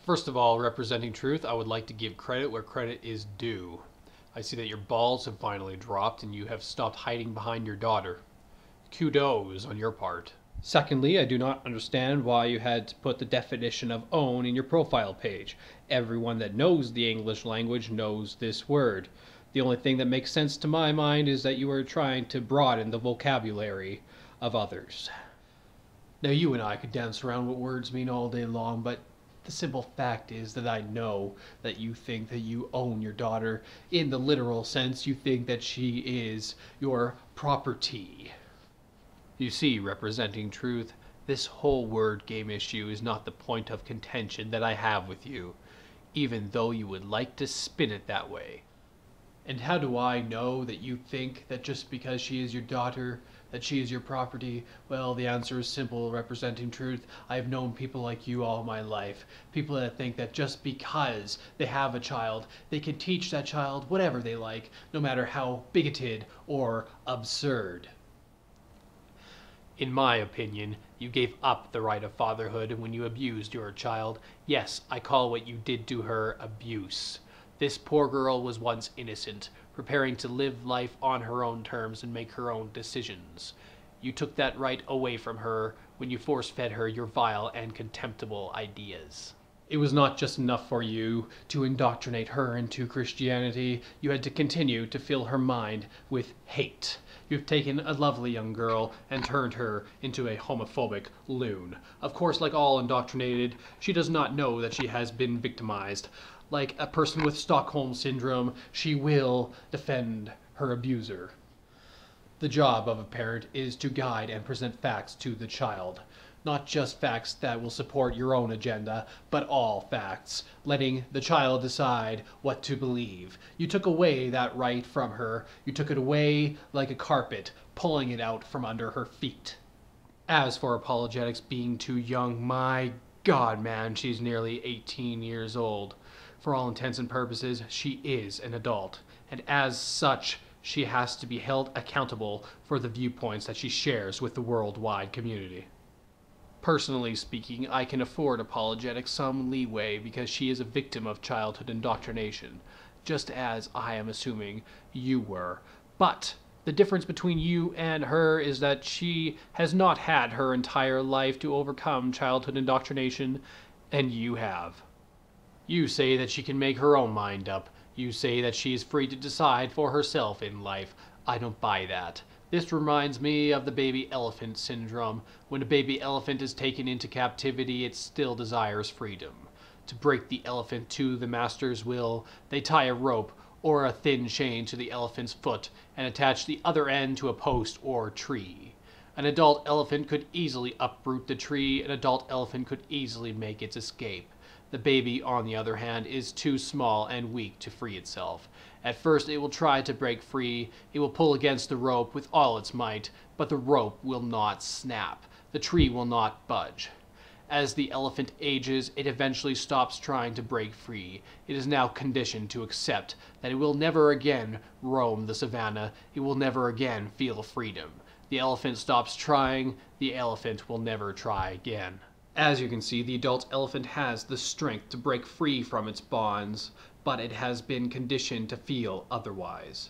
First of all, representing truth, I would like to give credit where credit is due. I see that your balls have finally dropped and you have stopped hiding behind your daughter. Kudos on your part. Secondly, I do not understand why you had to put the definition of own in your profile page. Everyone that knows the English language knows this word. The only thing that makes sense to my mind is that you are trying to broaden the vocabulary of others. Now, you and I could dance around what words mean all day long, but the simple fact is that I know that you think that you own your daughter. In the literal sense, you think that she is your property. You see, representing truth, this whole word game issue is not the point of contention that I have with you, even though you would like to spin it that way. And how do I know that you think that just because she is your daughter, that she is your property? Well, the answer is simple, representing truth. I have known people like you all my life. People that think that just because they have a child, they can teach that child whatever they like, no matter how bigoted or absurd. In my opinion, you gave up the right of fatherhood when you abused your child. Yes, I call what you did to her abuse. This poor girl was once innocent, preparing to live life on her own terms and make her own decisions. You took that right away from her when you force-fed her your vile and contemptible ideas. It was not just enough for you to indoctrinate her into Christianity. You had to continue to fill her mind with hate. You've taken a lovely young girl and turned her into a homophobic loon. Of course, like all indoctrinated, she does not know that she has been victimized. Like a person with Stockholm Syndrome, she will defend her abuser. The job of a parent is to guide and present facts to the child. Not just facts that will support your own agenda, but all facts, letting the child decide what to believe. You took away that right from her. You took it away like a carpet, pulling it out from under her feet. As for apologetics being too young, my God, man, she's nearly 18 years old. For all intents and purposes, she is an adult, and as such, she has to be held accountable for the viewpoints that she shares with the worldwide community. Personally speaking, I can afford apologetics some leeway because she is a victim of childhood indoctrination, just as I am assuming you were. But the difference between you and her is that she has not had her entire life to overcome childhood indoctrination, and you have. You say that she can make her own mind up. You say that she is free to decide for herself in life. I don't buy that. This reminds me of the baby elephant syndrome. When a baby elephant is taken into captivity, it still desires freedom. To break the elephant to the master's will, they tie a rope or a thin chain to the elephant's foot and attach the other end to a post or tree. An adult elephant could easily uproot the tree. An adult elephant could easily make its escape. The baby, on the other hand, is too small and weak to free itself. At first it will try to break free. It will pull against the rope with all its might, but the rope will not snap. The tree will not budge. As the elephant ages, it eventually stops trying to break free. It is now conditioned to accept that it will never again roam the savannah. It will never again feel freedom. The elephant stops trying. The elephant will never try again. As you can see, the adult elephant has the strength to break free from its bonds, but it has been conditioned to feel otherwise.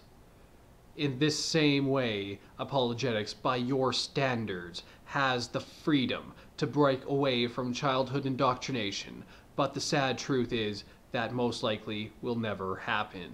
In this same way, apologetics, by your standards, has the freedom to break away from childhood indoctrination, but the sad truth is that most likely will never happen.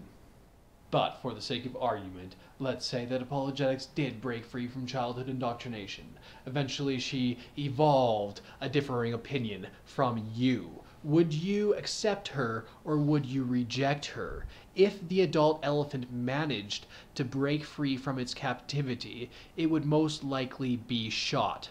But for the sake of argument, let's say that apologetics did break free from childhood indoctrination. Eventually she evolved a differing opinion from you. Would you accept her or would you reject her? If the adult elephant managed to break free from its captivity, it would most likely be shot.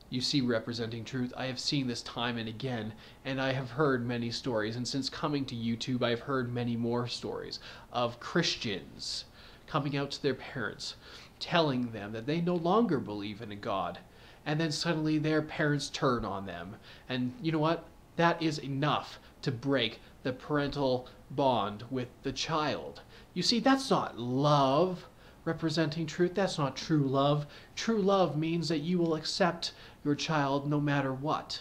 You see, representing truth, I have seen this time and again, and I have heard many stories, and since coming to YouTube, I've heard many more stories of Christians coming out to their parents, telling them that they no longer believe in a God, and then suddenly their parents turn on them. And you know what? That is enough to break the parental bond with the child. You see, that's not love. Representing truth, that's not true love. True love means that you will accept your child no matter what.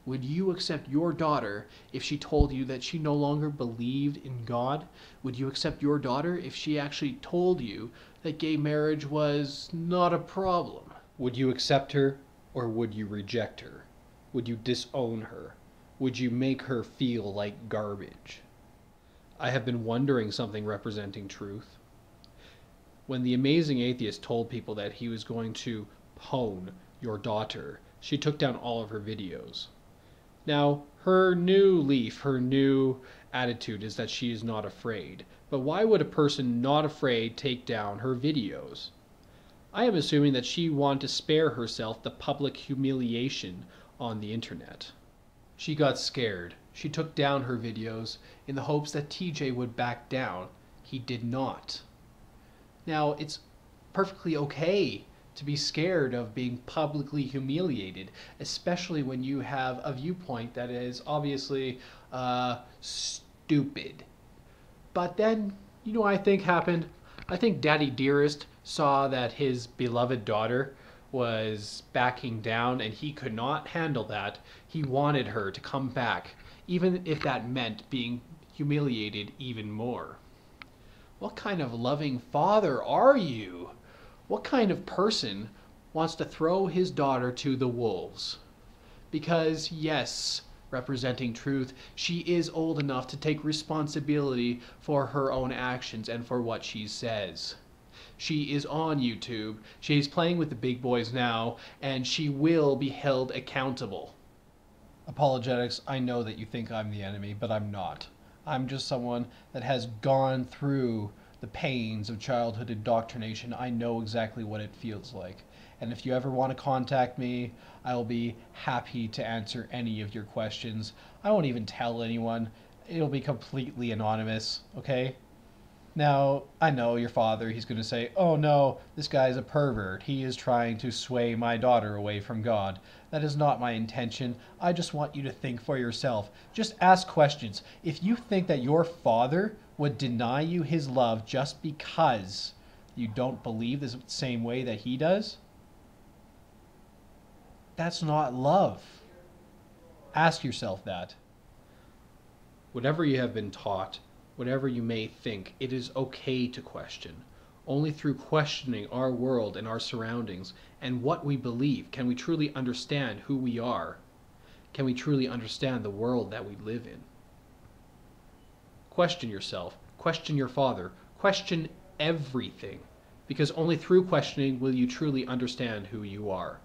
Would you accept your daughter if she told you that she no longer believed in God? Would you accept your daughter if she actually told you that gay marriage was not a problem? Would you accept her or would you reject her? Would you disown her? Would you make her feel like garbage? I have been wondering something representing truth. When the amazing atheist told people that he was going to pwn your daughter, she took down all of her videos. Now, her new leaf, her new attitude is that she is not afraid. But why would a person not afraid take down her videos? I am assuming that she wanted to spare herself the public humiliation on the internet. She got scared. She took down her videos in the hopes that TJ would back down. He did not. Now, it's perfectly okay to be scared of being publicly humiliated, especially when you have a viewpoint that is obviously stupid. But then, you know what I think happened? I think Daddy Dearest saw that his beloved daughter was backing down and he could not handle that. He wanted her to come back, even if that meant being humiliated even more. What kind of loving father are you? What kind of person wants to throw his daughter to the wolves? Because, yes, representing truth, she is old enough to take responsibility for her own actions and for what she says. She is on YouTube, she's playing with the big boys now, and she will be held accountable. Apologetics, I know that you think I'm the enemy, but I'm not. I'm just someone that has gone through the pains of childhood indoctrination. I know exactly what it feels like. And if you ever want to contact me, I will be happy to answer any of your questions. I won't even tell anyone. It'll be completely anonymous, okay? Now, I know your father, he's going to say, oh no, this guy's a pervert. He is trying to sway my daughter away from God. That is not my intention. I just want you to think for yourself. Just ask questions. If you think that your father would deny you his love just because you don't believe the same way that he does, that's not love. Ask yourself that. Whatever you have been taught, whatever you may think, it is okay to question. Only through questioning our world and our surroundings and what we believe can we truly understand who we are. Can we truly understand the world that we live in? Question yourself, question your father, question everything, because only through questioning will you truly understand who you are.